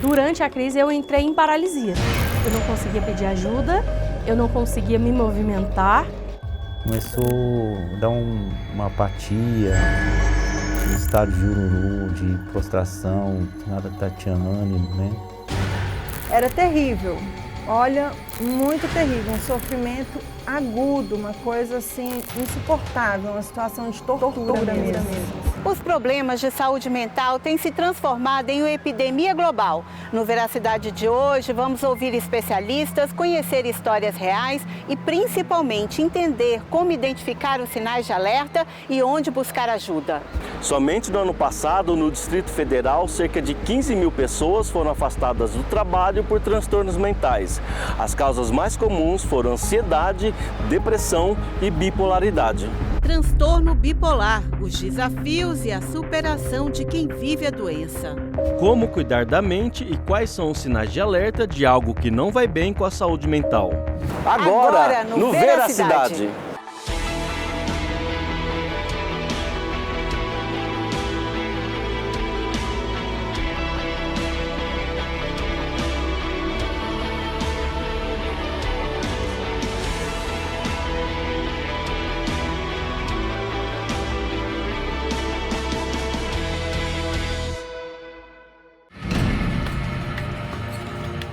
Durante a crise eu entrei em paralisia. Eu não conseguia pedir ajuda, eu não conseguia me movimentar. Começou a dar uma apatia, um estado de ururu, de prostração, nada tá te ânimo, né? Era terrível, olha, muito terrível, um sofrimento agudo, uma coisa assim insuportável, uma situação de tortura mesmo. Os problemas de saúde mental têm se transformado em uma epidemia global. No Veracidade de hoje, vamos ouvir especialistas, conhecer histórias reais e, principalmente, entender como identificar os sinais de alerta e onde buscar ajuda. Somente no ano passado, no Distrito Federal, cerca de 15 mil pessoas foram afastadas do trabalho por transtornos mentais. As causas mais comuns foram ansiedade, depressão e bipolaridade. Transtorno bipolar, os desafios e a superação de quem vive a doença. Como cuidar da mente e quais são os sinais de alerta de algo que não vai bem com a saúde mental. Agora no Veracidade.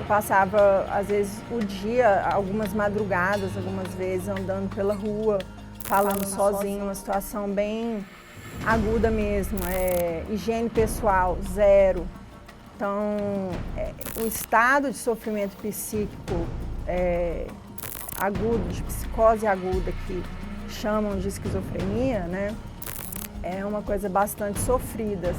Passava, às vezes, o dia, algumas madrugadas, algumas vezes, andando pela rua, falando sozinho, uma situação bem aguda mesmo. Higiene pessoal, zero. Então, o estado de sofrimento psíquico agudo, de psicose aguda, que chamam de esquizofrenia, né? É uma coisa bastante sofrida.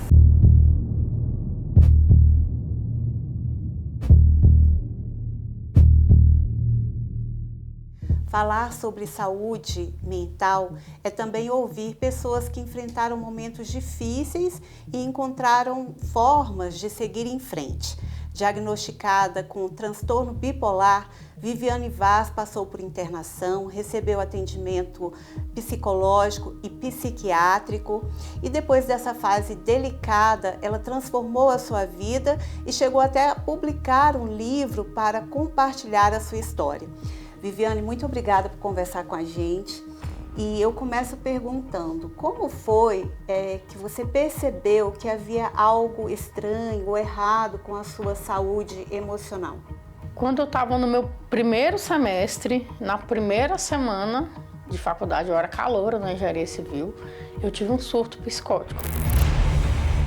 Falar sobre saúde mental é também ouvir pessoas que enfrentaram momentos difíceis e encontraram formas de seguir em frente. Diagnosticada com transtorno bipolar, Viviane Vaz passou por internação, recebeu atendimento psicológico e psiquiátrico e depois dessa fase delicada, ela transformou a sua vida e chegou até a publicar um livro para compartilhar a sua história. Viviane, muito obrigada por conversar com a gente. E eu começo perguntando, como foi que você percebeu que havia algo estranho ou errado com a sua saúde emocional? Quando eu estava no meu primeiro semestre, na primeira semana de faculdade, eu era caloura na engenharia civil, eu tive um surto psicótico.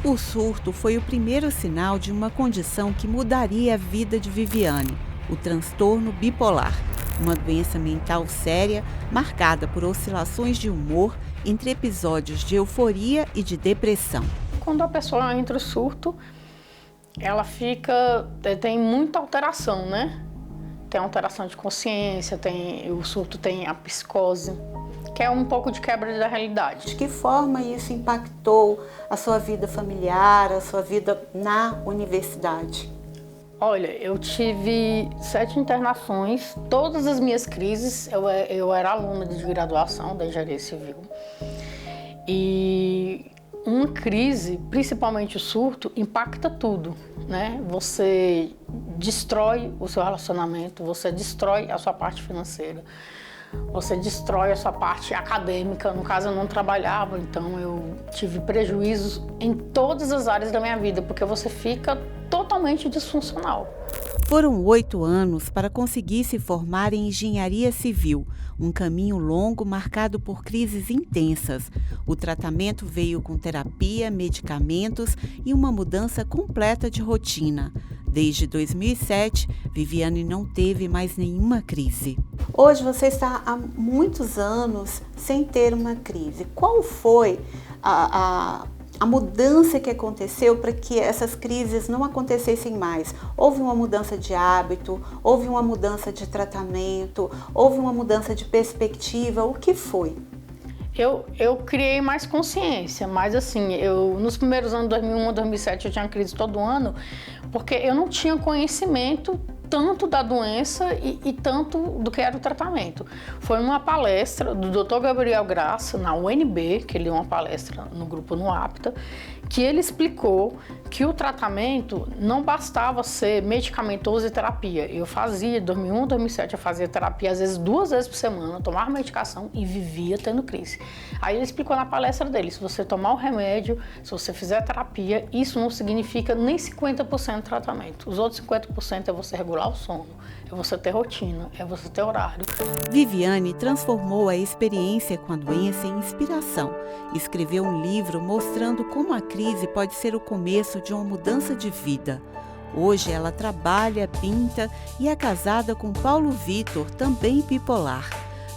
O surto foi o primeiro sinal de uma condição que mudaria a vida de Viviane, o transtorno bipolar. Uma doença mental séria, marcada por oscilações de humor entre episódios de euforia e de depressão. Quando a pessoa entra em surto, ela tem muita alteração, né? Tem alteração de consciência, o surto tem a psicose, que é um pouco de quebra da realidade. De que forma isso impactou a sua vida familiar, a sua vida na universidade? Olha, eu tive 7 internações, todas as minhas crises, eu era aluna de graduação da engenharia civil. E uma crise, principalmente o surto, impacta tudo, né? Você destrói o seu relacionamento, você destrói a sua parte financeira, você destrói a sua parte acadêmica. No caso, eu não trabalhava, então eu tive prejuízos em todas as áreas da minha vida, porque você fica totalmente disfuncional. Foram 8 anos para conseguir se formar em engenharia civil, um caminho longo marcado por crises intensas. O tratamento veio com terapia, medicamentos e uma mudança completa de rotina. Desde 2007, Viviane não teve mais nenhuma crise. Hoje você está há muitos anos sem ter uma crise. Qual foi a mudança que aconteceu para que essas crises não acontecessem mais? Houve uma mudança de hábito, houve uma mudança de tratamento, houve uma mudança de perspectiva, o que foi? Eu criei mais consciência, mas assim, nos primeiros anos, 2001, 2007, eu tinha crise todo ano, porque eu não tinha conhecimento tanto da doença e tanto do que era o tratamento. Foi uma palestra do Dr. Gabriel Graça, na UNB, que ele deu uma palestra no grupo No Apta, que ele explicou que o tratamento não bastava ser medicamentoso e terapia. Eu fazia, 2001, 2007, eu fazia terapia às vezes 2 vezes por semana, tomava medicação e vivia tendo crise. Aí ele explicou na palestra dele, se você tomar o remédio, se você fizer terapia, isso não significa nem 50% de tratamento. Os outros 50% é você regular o sono, é você ter rotina, é você ter horário. Viviane transformou a experiência com a doença em inspiração. Escreveu um livro mostrando como a crise pode ser o começo de uma mudança de vida. Hoje ela trabalha, pinta e é casada com Paulo Vitor, também bipolar.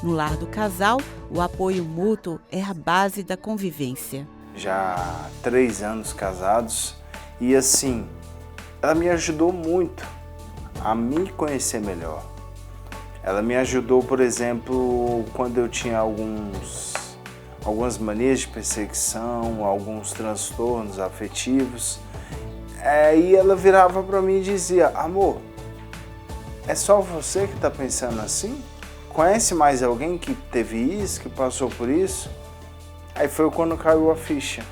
No lar do casal, o apoio mútuo é a base da convivência. Já há 3 anos casados e assim, ela me ajudou muito a me conhecer melhor. Ela me ajudou, por exemplo, quando eu tinha algumas manias de perseguição, alguns transtornos afetivos. E ela virava para mim e dizia, amor, é só você que está pensando assim? Conhece mais alguém que teve isso, que passou por isso? Aí foi quando caiu a ficha.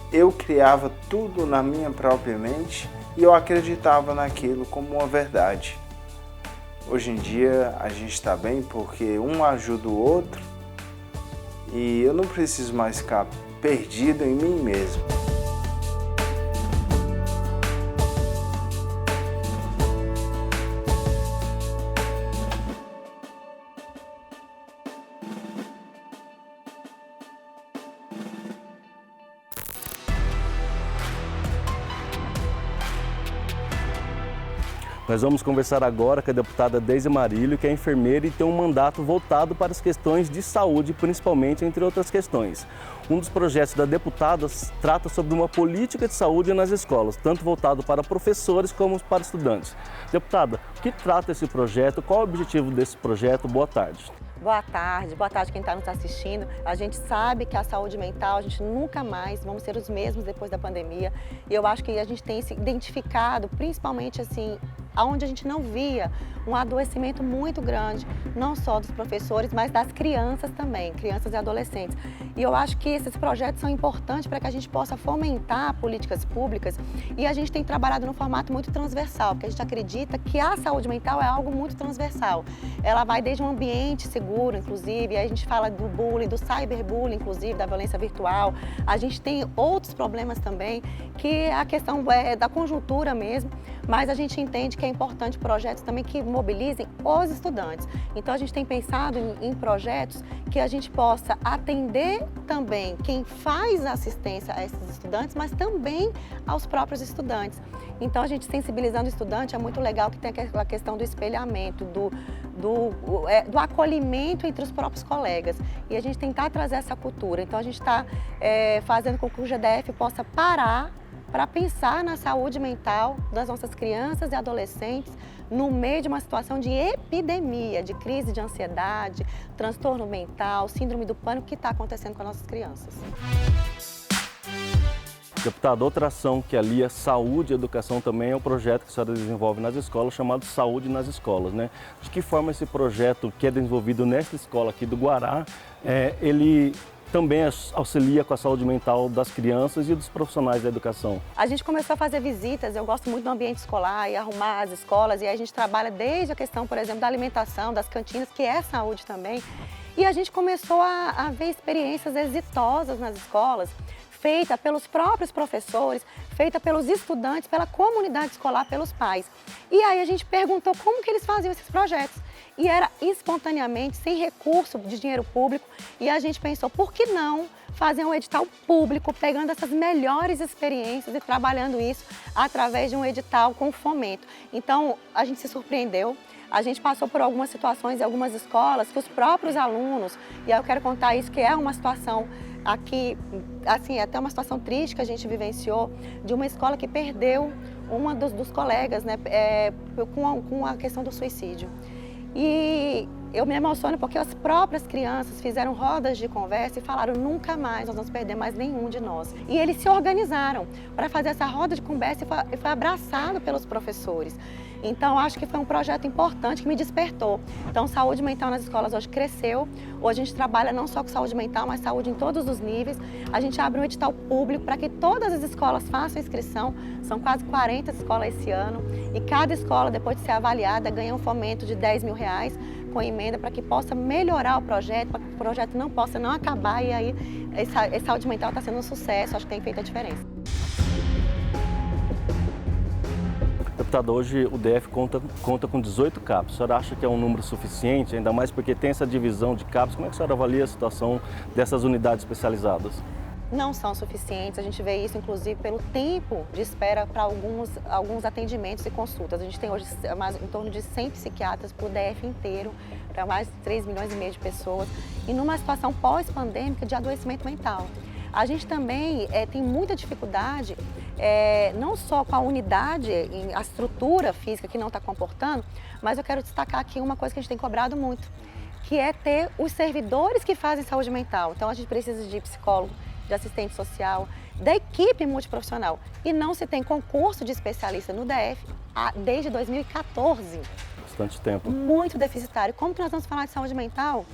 Eu criava tudo na minha própria mente e eu acreditava naquilo como uma verdade. Hoje em dia a gente está bem porque um ajuda o outro e eu não preciso mais ficar perdido em mim mesmo. Nós vamos conversar agora com a deputada Deise Marílio, que é enfermeira e tem um mandato voltado para as questões de saúde, principalmente, entre outras questões. Um dos projetos da deputada trata sobre uma política de saúde nas escolas, tanto voltado para professores como para estudantes. Deputada, o que trata esse projeto? Qual é o objetivo desse projeto? Boa tarde. Boa tarde quem está nos assistindo. A gente sabe que a saúde mental, a gente nunca mais vamos ser os mesmos depois da pandemia. E eu acho que a gente tem se identificado, principalmente assim, onde a gente não via um adoecimento muito grande, não só dos professores, mas das crianças também, crianças e adolescentes. E eu acho que esses projetos são importantes para que a gente possa fomentar políticas públicas e a gente tem trabalhado num formato muito transversal, porque a gente acredita que a saúde mental é algo muito transversal. Ela vai desde um ambiente seguro, inclusive, aí a gente fala do bullying, do cyberbullying, inclusive, da violência virtual. A gente tem outros problemas também, que a questão é da conjuntura mesmo, mas a gente entende que é importante projetos também que mobilizem os estudantes. Então a gente tem pensado em projetos que a gente possa atender também quem faz assistência a esses estudantes, mas também aos próprios estudantes. Então a gente sensibilizando o estudante é muito legal, que tem a questão do espelhamento, do acolhimento entre os próprios colegas. E a gente tentar trazer essa cultura. Então a gente está fazendo com que o GDF possa parar para pensar na saúde mental das nossas crianças e adolescentes no meio de uma situação de epidemia, de crise de ansiedade, transtorno mental, síndrome do pânico que está acontecendo com as nossas crianças. Deputada, outra ação que alia saúde e educação também é um projeto que a senhora desenvolve nas escolas, chamado Saúde nas Escolas, né? De que forma esse projeto que é desenvolvido nesta escola aqui do Guará, ele também auxilia com a saúde mental das crianças e dos profissionais da educação? A gente começou a fazer visitas, eu gosto muito do ambiente escolar e arrumar as escolas, e aí a gente trabalha desde a questão, por exemplo, da alimentação, das cantinas, que é saúde também, e a gente começou a ver experiências exitosas nas escolas, feita pelos próprios professores, feita pelos estudantes, pela comunidade escolar, pelos pais. E aí a gente perguntou como que eles faziam esses projetos. E era espontaneamente, sem recurso de dinheiro público, e a gente pensou, por que não fazer um edital público, pegando essas melhores experiências e trabalhando isso através de um edital com fomento. Então, a gente se surpreendeu. A gente passou por algumas situações em algumas escolas que os próprios alunos, e aí eu quero contar isso, que é uma situação aqui, assim, até uma situação triste que a gente vivenciou, de uma escola que perdeu uma dos colegas, né, com a questão do suicídio. E eu me emociono porque as próprias crianças fizeram rodas de conversa e falaram, nunca mais nós vamos perder mais nenhum de nós. E eles se organizaram para fazer essa roda de conversa e foi abraçado pelos professores. Então, acho que foi um projeto importante que me despertou. Então, saúde mental nas escolas hoje cresceu. Hoje a gente trabalha não só com saúde mental, mas saúde em todos os níveis. A gente abre um edital público para que todas as escolas façam inscrição. São quase 40 escolas esse ano. E cada escola, depois de ser avaliada, ganha um fomento de R$10 mil com emenda para que possa melhorar o projeto, para que o projeto não possa não acabar. E aí, essa saúde mental está sendo um sucesso, acho que tem feito a diferença. Deputada, hoje o DF conta com 18 CAPs. A senhora acha que é um número suficiente, ainda mais porque tem essa divisão de CAPs? Como é que a senhora avalia a situação dessas unidades especializadas? Não são suficientes, a gente vê isso inclusive pelo tempo de espera para alguns atendimentos e consultas. A gente tem hoje em torno de 100 psiquiatras para o DF inteiro, para mais de 3,5 milhões de pessoas, e numa situação pós-pandêmica de adoecimento mental. A gente também tem muita dificuldade, não só com a unidade, a estrutura física que não está comportando, mas eu quero destacar aqui uma coisa que a gente tem cobrado muito, que é ter os servidores que fazem saúde mental. Então a gente precisa de psicólogo, de assistente social, da equipe multiprofissional. E não se tem concurso de especialista no DF desde 2014. Bastante tempo. Muito deficitário. Como que nós vamos falar de saúde mental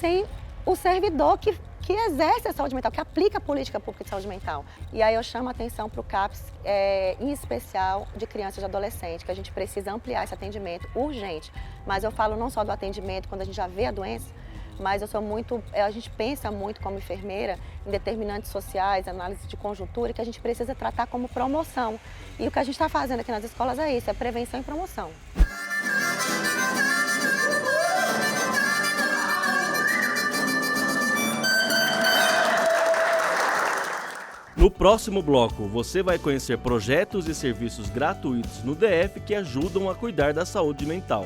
sem o servidor que exerce a saúde mental, que aplica a política pública de saúde mental? E aí eu chamo a atenção para o CAPS, em especial de crianças e adolescentes, que a gente precisa ampliar esse atendimento urgente. Mas eu falo não só do atendimento quando a gente já vê a doença, mas a gente pensa muito como enfermeira em determinantes sociais, análise de conjuntura, que a gente precisa tratar como promoção. E o que a gente está fazendo aqui nas escolas é isso, é prevenção e promoção. No próximo bloco, você vai conhecer projetos e serviços gratuitos no DF que ajudam a cuidar da saúde mental.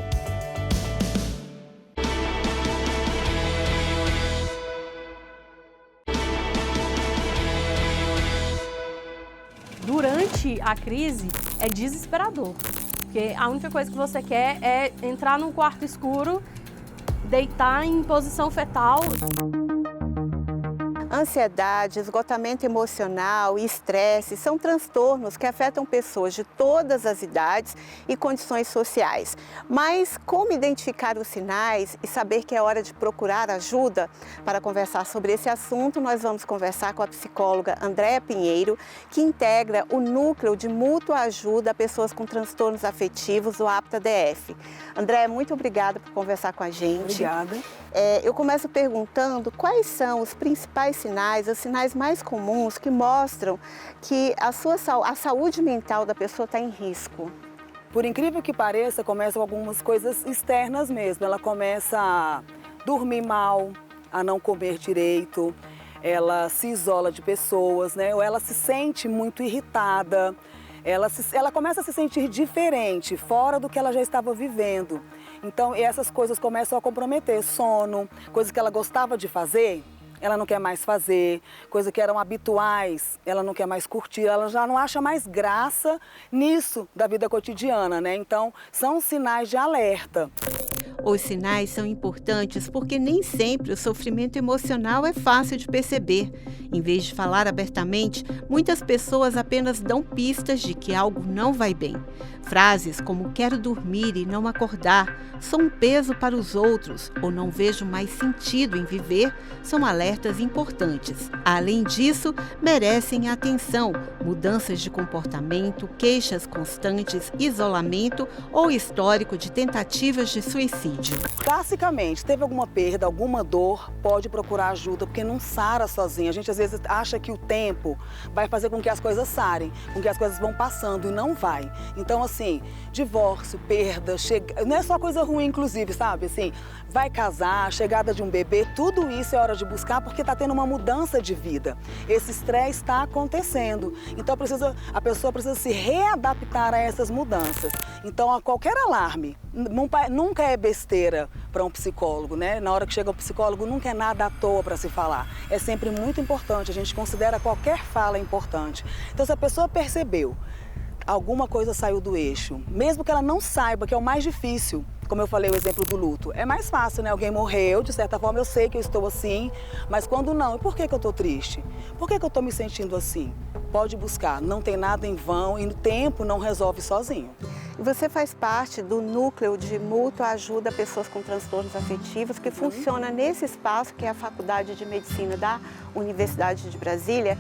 Durante a crise é desesperador, porque a única coisa que você quer é entrar num quarto escuro, deitar em posição fetal. Ansiedade, esgotamento emocional e estresse são transtornos que afetam pessoas de todas as idades e condições sociais. Mas como identificar os sinais e saber que é hora de procurar ajuda? Para conversar sobre esse assunto, nós vamos conversar com a psicóloga Andréa Pinheiro, que integra o Núcleo de Mútua Ajuda a Pessoas com Transtornos Afetivos, o APTA-DF. Andréa, muito obrigada por conversar com a gente. Obrigada. Eu começo perguntando quais são os principais sinais, os sinais mais comuns que mostram que a saúde mental da pessoa está em risco. Por incrível que pareça, começam algumas coisas externas mesmo. Ela começa a dormir mal, a não comer direito, ela se isola de pessoas, né? Ou ela se sente muito irritada, ela começa a se sentir diferente, fora do que ela já estava vivendo. Então, essas coisas começam a comprometer sono, coisas que ela gostava de fazer, ela não quer mais fazer, coisas que eram habituais, ela não quer mais curtir, ela já não acha mais graça nisso da vida cotidiana, né? Então, são sinais de alerta. Os sinais são importantes porque nem sempre o sofrimento emocional é fácil de perceber. Em vez de falar abertamente, muitas pessoas apenas dão pistas de que algo não vai bem. Frases como quero dormir e não acordar, sou um peso para os outros ou não vejo mais sentido em viver são alertas importantes. Além disso, merecem atenção, mudanças de comportamento, queixas constantes, isolamento ou histórico de tentativas de suicídio. Classicamente, teve alguma perda, alguma dor, pode procurar ajuda, porque não sara sozinha. A gente às vezes acha que o tempo vai fazer com que as coisas sarem, com que as coisas vão passando e não vai. Então, assim, divórcio, perda, não é só coisa ruim, inclusive, sabe? Assim, vai casar, chegada de um bebê, tudo isso é hora de buscar porque está tendo uma mudança de vida. Esse estresse está acontecendo. Então, a pessoa precisa se readaptar a essas mudanças. Então, a qualquer alarme, nunca é besteira para um psicólogo, né? Na hora que chega o psicólogo, nunca é nada à toa para se falar. É sempre muito importante, a gente considera qualquer fala importante. Então, se a pessoa percebeu, alguma coisa saiu do eixo, mesmo que ela não saiba, que é o mais difícil, como eu falei o exemplo do luto, é mais fácil, né? Alguém morreu, de certa forma eu sei que eu estou assim, mas quando não, e por que eu estou triste? Por que eu estou me sentindo assim? Pode buscar, não tem nada em vão e o tempo não resolve sozinho. E você faz parte do núcleo de mútua ajuda a pessoas com transtornos afetivos, que funciona nesse espaço, que é a Faculdade de Medicina da Universidade de Brasília.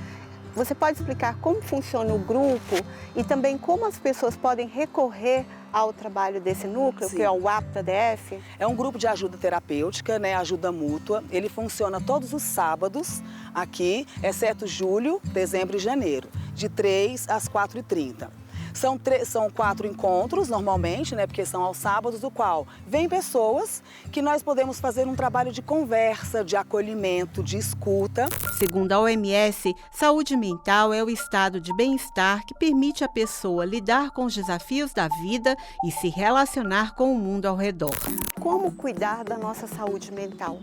Você pode explicar como funciona o grupo e também como as pessoas podem recorrer ao trabalho desse núcleo, Sim. que é o APTA-DF? É um grupo de ajuda terapêutica, né, ajuda mútua. Ele funciona todos os sábados aqui, exceto julho, dezembro e janeiro, de 3 às 4h30. São 4 encontros, normalmente, né, porque são aos sábados, do qual vem pessoas que nós podemos fazer um trabalho de conversa, de acolhimento, de escuta. Segundo a OMS, saúde mental é o estado de bem-estar que permite à pessoa lidar com os desafios da vida e se relacionar com o mundo ao redor. Como cuidar da nossa saúde mental?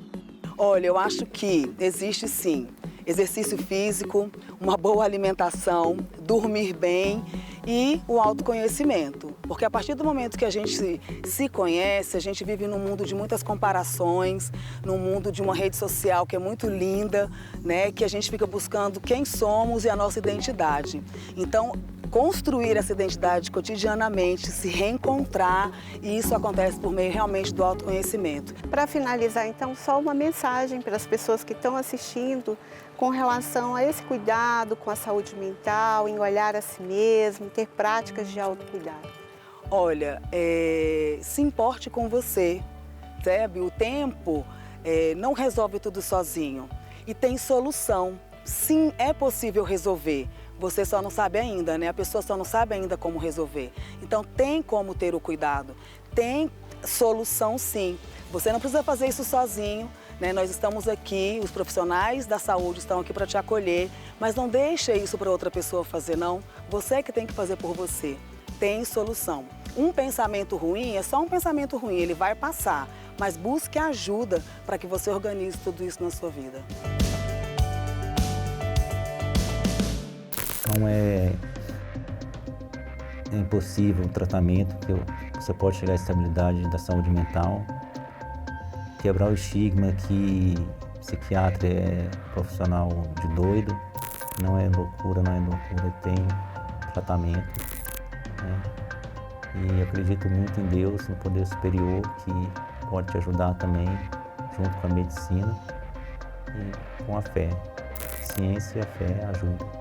Olha, eu acho que existe sim exercício físico, uma boa alimentação, dormir bem e o autoconhecimento. Porque a partir do momento que a gente se conhece, a gente vive num mundo de muitas comparações, num mundo de uma rede social que é muito linda, né? Que a gente fica buscando quem somos e a nossa identidade. Então, construir essa identidade cotidianamente, se reencontrar, e isso acontece por meio realmente do autoconhecimento. Para finalizar, então, só uma mensagem para as pessoas que estão assistindo com relação a esse cuidado com a saúde mental, em olhar a si mesmo, ter práticas de autocuidado. Olha, se importe com você, sabe? O tempo não resolve tudo sozinho e tem solução. Sim, é possível resolver. Você só não sabe ainda, né? A pessoa só não sabe ainda como resolver. Então, tem como ter o cuidado. Tem solução, sim. Você não precisa fazer isso sozinho, né? Nós estamos aqui, os profissionais da saúde estão aqui para te acolher, mas não deixe isso para outra pessoa fazer, não. Você que tem que fazer por você. Tem solução. Um pensamento ruim é só um pensamento ruim, ele vai passar. Mas busque ajuda para que você organize tudo isso na sua vida. Então é impossível o tratamento, que você pode chegar à estabilidade da saúde mental, quebrar o estigma que psiquiatra é profissional de doido, não é loucura, tem tratamento, né? E acredito muito em Deus, no poder superior, que pode te ajudar também, junto com a medicina e com a fé. Ciência e a fé ajudam.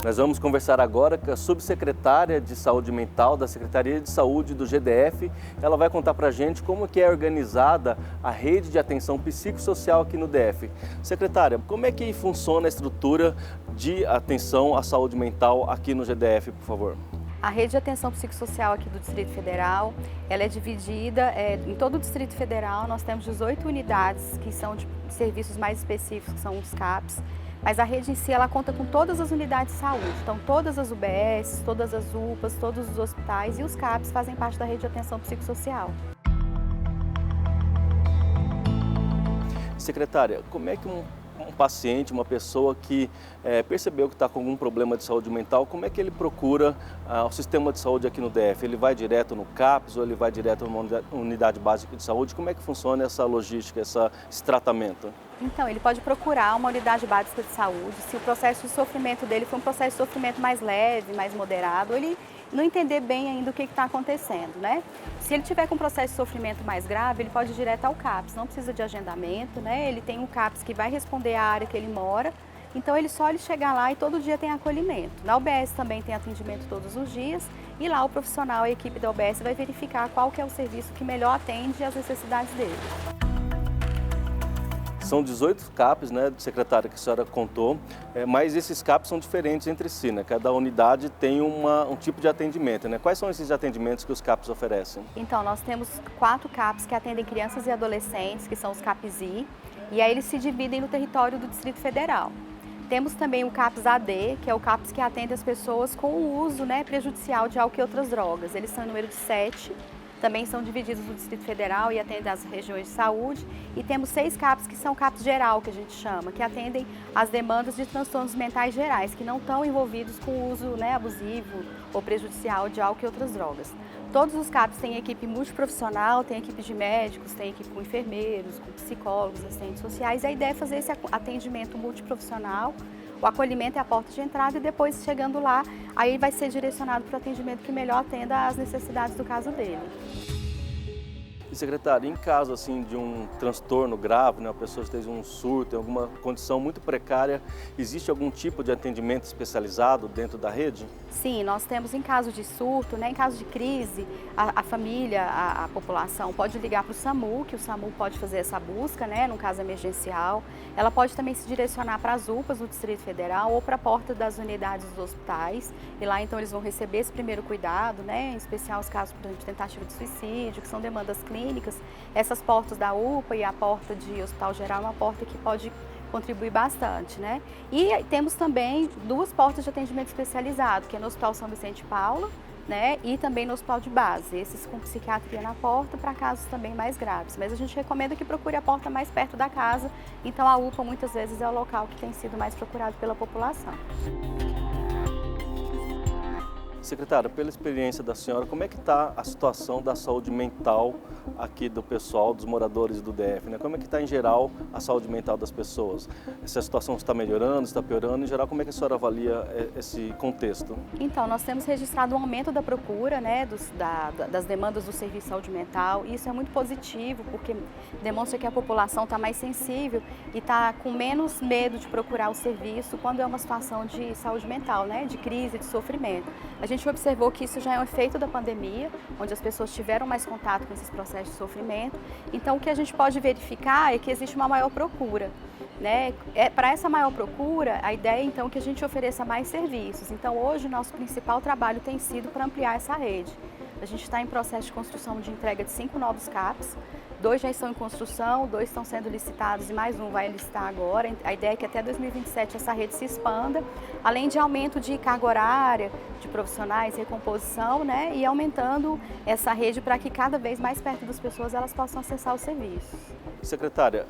Nós vamos conversar agora com a subsecretária de Saúde Mental da Secretaria de Saúde do GDF. Ela vai contar para a gente como que é organizada a rede de atenção psicossocial aqui no DF. Secretária, como é que funciona a estrutura de atenção à saúde mental aqui no GDF, por favor? A rede de atenção psicossocial aqui do Distrito Federal, ela é dividida, em todo o Distrito Federal nós temos 18 unidades que são de serviços mais específicos, que são os CAPs, mas a rede em si ela conta com todas as unidades de saúde, então todas as UBS, todas as UPAs, todos os hospitais e os CAPs fazem parte da rede de atenção psicossocial. Secretária, como é que um paciente, uma pessoa que percebeu que está com algum problema de saúde mental, como é que ele procura o sistema de saúde aqui no DF? Ele vai direto no CAPS ou ele vai direto numa unidade básica de saúde? Como é que funciona essa logística, esse tratamento? Então, ele pode procurar uma unidade básica de saúde, se o processo de sofrimento dele foi um processo de sofrimento mais leve, mais moderado, ele não entender bem ainda o que está acontecendo, né? Se ele tiver com um processo de sofrimento mais grave, ele pode ir direto ao CAPS, não precisa de agendamento, né? Ele tem um CAPS que vai responder à área que ele mora, então ele chegar lá e todo dia tem acolhimento. Na UBS também tem atendimento todos os dias e lá o profissional, a equipe da UBS vai verificar qual que é o serviço que melhor atende às necessidades dele. São 18 CAPs, né, secretária, que a senhora contou, mas esses CAPs são diferentes entre si, né? Cada unidade tem um tipo de atendimento, né? Quais são esses atendimentos que os CAPs oferecem? Então, nós temos 4 CAPs que atendem crianças e adolescentes, que são os CAPs-I, e aí eles se dividem no território do Distrito Federal. Temos também o CAPS AD, que é o CAPS que atende as pessoas com o uso, né, prejudicial de álcool e outras drogas. Eles são em número de 7. Também são divididos no Distrito Federal e atendem as regiões de saúde. E temos 6 CAPs que são CAPs geral, que a gente chama, que atendem as demandas de transtornos mentais gerais, que não estão envolvidos com o uso, né, abusivo ou prejudicial de álcool e outras drogas. Todos os CAPs têm equipe multiprofissional, tem equipe de médicos, tem equipe com enfermeiros, com psicólogos, assistentes sociais. E a ideia é fazer esse atendimento multiprofissional, O acolhimento é a porta de entrada e depois, chegando lá, aí vai ser direcionado para o atendimento que melhor atenda às necessidades do caso dele. E, secretária, em caso assim, de um transtorno grave, né, a pessoa esteja um surto, em alguma condição muito precária, existe algum tipo de atendimento especializado dentro da rede? Sim, nós temos em caso de surto, né, em caso de crise, a família, a população pode ligar para o SAMU, que o SAMU pode fazer essa busca, né, num caso emergencial. Ela pode também se direcionar para as UPAs do Distrito Federal ou para a porta das unidades dos hospitais. E lá, então, eles vão receber esse primeiro cuidado, né, em especial os casos, por exemplo, de tentativa de suicídio, que são demandas clínicas. Essas portas da UPA e a porta de Hospital Geral é uma porta que pode contribuir bastante, né? E temos também 2 portas de atendimento especializado, que é no Hospital São Vicente Paulo, né? E também no Hospital de Base, esses com psiquiatria na porta para casos também mais graves. Mas a gente recomenda que procure a porta mais perto da casa, então a UPA muitas vezes é o local que tem sido mais procurado pela população. Secretária, pela experiência da senhora, como é que está a situação da saúde mental aqui do pessoal, dos moradores do DF, né? Como é que está, em geral, a saúde mental das pessoas? Essa situação está melhorando, está piorando? Em geral, como é que a senhora avalia esse contexto? Então, nós temos registrado um aumento da procura, né, das demandas do serviço de saúde mental. E isso é muito positivo, porque demonstra que a população está mais sensível e está com menos medo de procurar o serviço quando é uma situação de saúde mental, né, de crise, de sofrimento. A gente observou que isso já é um efeito da pandemia, onde as pessoas tiveram mais contato com esses processos de sofrimento. Então, o que a gente pode verificar é que existe uma maior procura, né? Para essa maior procura, a ideia então é que a gente ofereça mais serviços. Então, hoje, o nosso principal trabalho tem sido para ampliar essa rede. A gente está em processo de construção de entrega de 5 novos CAPs. 2 já estão em construção, 2 estão sendo licitados e mais um vai licitar agora. A ideia é que até 2027 essa rede se expanda, além de aumento de carga horária, de profissionais, recomposição, né? E aumentando essa rede para que cada vez mais perto das pessoas elas possam acessar os serviços. Secretária,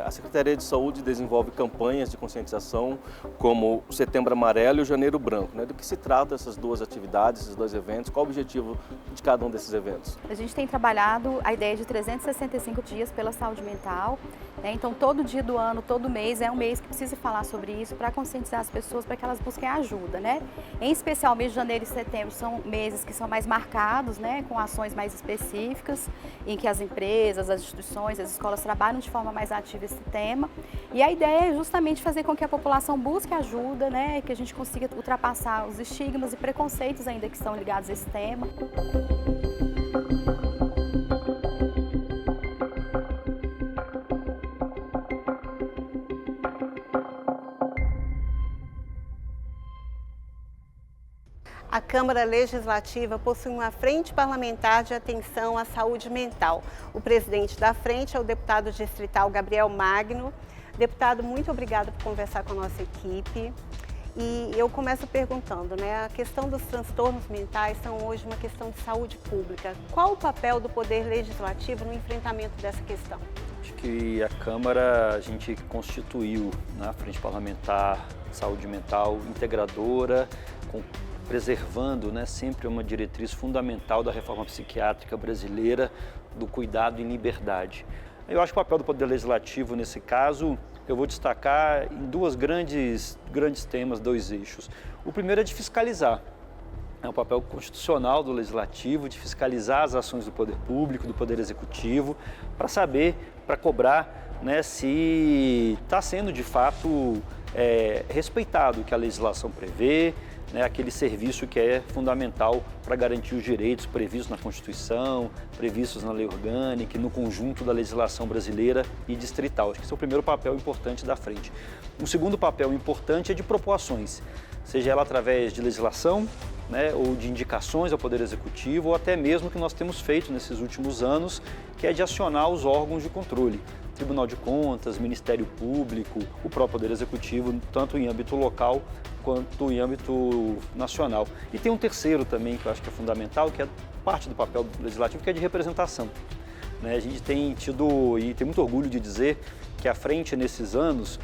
a Secretaria de Saúde desenvolve campanhas de conscientização como o Setembro Amarelo e o Janeiro Branco, né? Do que se trata essas 2 atividades, esses 2 eventos? Qual o objetivo de cada um desses eventos? A gente tem trabalhado a ideia de 365 dias pela saúde mental, né? Então todo dia do ano, todo mês é um mês que precisa falar sobre isso para conscientizar as pessoas para que elas busquem ajuda, né? Em especial, mês de janeiro e setembro são meses que são mais marcados, né? Com ações mais específicas, em que as empresas, as instituições, as escolas trabalham de forma mais ativa esse tema. E a ideia é justamente fazer com que a população busque ajuda, né? Que a gente consiga ultrapassar os estigmas e preconceitos ainda que estão ligados a esse tema. A Câmara Legislativa possui uma frente parlamentar de atenção à saúde mental. O presidente da frente é o deputado distrital Gabriel Magno. Deputado, muito obrigada por conversar com a nossa equipe. E eu começo perguntando, né? A questão dos transtornos mentais são hoje uma questão de saúde pública. Qual o papel do Poder Legislativo no enfrentamento dessa questão? Acho que a Câmara, a gente constituiu, né, a Frente Parlamentar de Saúde Mental integradora, preservando, né, sempre uma diretriz fundamental da reforma psiquiátrica brasileira, do cuidado em liberdade. Eu acho que o papel do Poder Legislativo, nesse caso, eu vou destacar em 2 grandes temas, 2 eixos. O primeiro é de fiscalizar. É um papel constitucional do Legislativo de fiscalizar as ações do Poder Público, do Poder Executivo, para saber, para cobrar, né, se está sendo de fato respeitado o que a legislação prevê, né, aquele serviço que é fundamental para garantir os direitos previstos na Constituição, previstos na lei orgânica e no conjunto da legislação brasileira e distrital. Acho que esse é o primeiro papel importante da frente. Um segundo papel importante é de propor ações, seja ela através de legislação, né, ou de indicações ao Poder Executivo, ou até mesmo o que nós temos feito nesses últimos anos, que é de acionar os órgãos de controle. Tribunal de Contas, Ministério Público, o próprio Poder Executivo, tanto em âmbito local quanto em âmbito nacional. E tem um terceiro também, que eu acho que é fundamental, que é parte do papel legislativo, que é de representação. A gente tem tido, e tem muito orgulho de dizer, que a frente, nesses anos,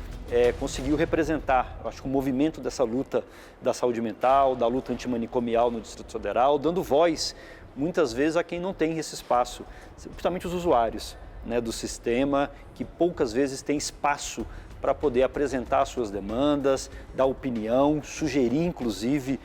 conseguiu representar, eu acho que o movimento dessa luta da saúde mental, da luta antimanicomial no Distrito Federal, dando voz, muitas vezes, a quem não tem esse espaço, principalmente os usuários, né, do sistema, que poucas vezes tem espaço para poder apresentar suas demandas, dar opinião, sugerir inclusive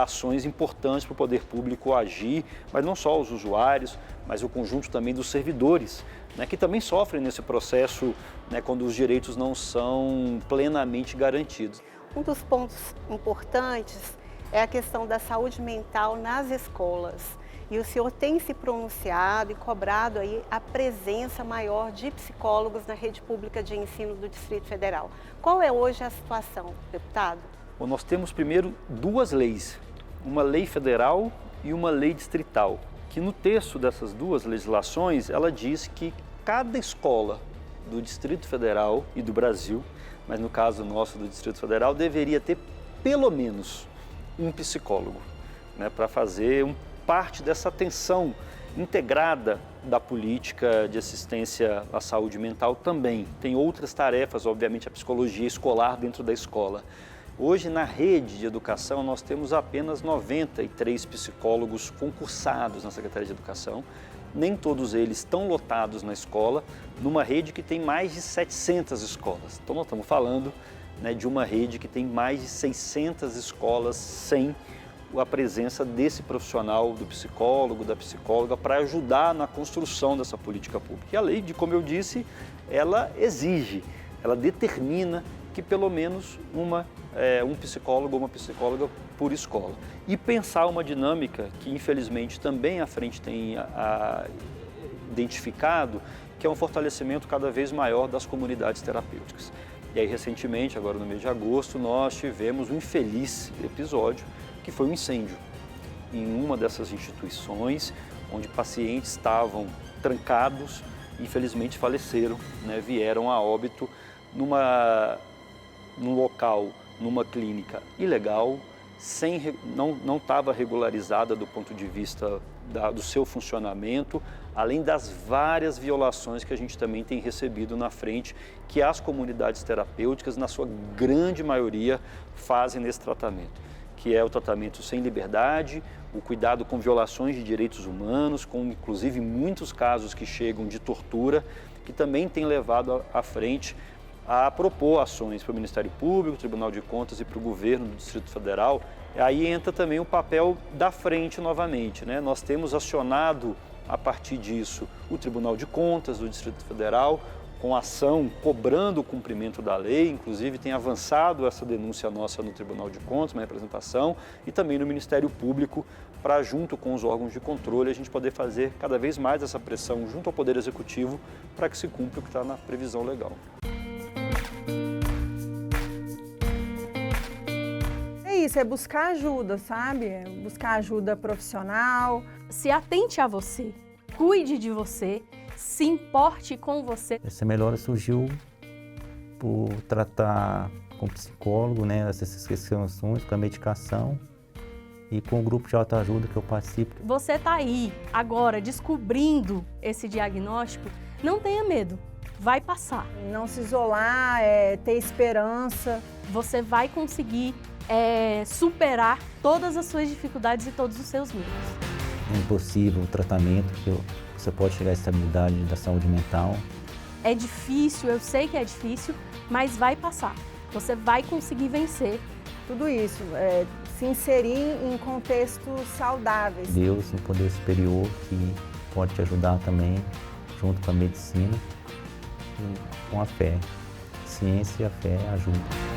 ações importantes para o poder público agir, mas não só os usuários, mas o conjunto também dos servidores, né, que também sofrem nesse processo, né, quando os direitos não são plenamente garantidos. Um dos pontos importantes é a questão da saúde mental nas escolas. E o senhor tem se pronunciado e cobrado aí a presença maior de psicólogos na rede pública de ensino do Distrito Federal. Qual é hoje a situação, deputado? Bom, nós temos primeiro duas leis, uma lei federal e uma lei distrital, que no texto dessas duas legislações, ela diz que cada escola do Distrito Federal e do Brasil, mas no caso nosso do Distrito Federal, deveria ter pelo menos um psicólogo, né, para fazer parte dessa atenção integrada da política de assistência à saúde mental também. Tem outras tarefas, obviamente, a psicologia escolar dentro da escola. Hoje, na rede de educação, nós temos apenas 93 psicólogos concursados na Secretaria de Educação. Nem todos eles estão lotados na escola, numa rede que tem mais de 700 escolas. Então, nós estamos falando, né, de uma rede que tem mais de 600 escolas sem a presença desse profissional, do psicólogo, da psicóloga, para ajudar na construção dessa política pública. E a lei, como eu disse, ela exige, ela determina que pelo menos um psicólogo ou uma psicóloga por escola. E pensar uma dinâmica que, infelizmente, também a frente tem identificado, que é um fortalecimento cada vez maior das comunidades terapêuticas. E aí, recentemente, agora no mês de agosto, nós tivemos um infeliz episódio, que foi um incêndio em uma dessas instituições, onde pacientes estavam trancados, infelizmente faleceram, né, vieram a óbito num local, numa clínica ilegal, não estava regularizada do ponto de vista do seu funcionamento, além das várias violações que a gente também tem recebido na frente, que as comunidades terapêuticas, na sua grande maioria, fazem nesse tratamento, que é o tratamento sem liberdade, o cuidado com violações de direitos humanos, com inclusive muitos casos que chegam de tortura, que também tem levado à frente a propor ações para o Ministério Público, Tribunal de Contas e para o governo do Distrito Federal. Aí entra também o papel da frente novamente, né? Nós temos acionado, a partir disso, o Tribunal de Contas do Distrito Federal, com ação cobrando o cumprimento da lei, inclusive tem avançado essa denúncia nossa no Tribunal de Contas, uma representação, e também no Ministério Público, para junto com os órgãos de controle a gente poder fazer cada vez mais essa pressão junto ao Poder Executivo para que se cumpra o que está na previsão legal. É isso, é buscar ajuda, sabe? É buscar ajuda profissional. Se atente a você, cuide de você, se importe com você. Essa melhora surgiu por tratar com psicólogo, né, essas questões, com a medicação e com o grupo de autoajuda que eu participo. Você está aí agora descobrindo esse diagnóstico, não tenha medo, vai passar. Não se isolar, ter esperança. Você vai conseguir superar todas as suas dificuldades e todos os seus medos. É impossível o tratamento, que você pode chegar à estabilidade da saúde mental. É difícil, eu sei que é difícil, mas vai passar. Você vai conseguir vencer. Tudo isso, se inserir em contextos saudáveis. Deus, um poder superior que pode te ajudar também, junto com a medicina e com a fé. A ciência e a fé ajudam.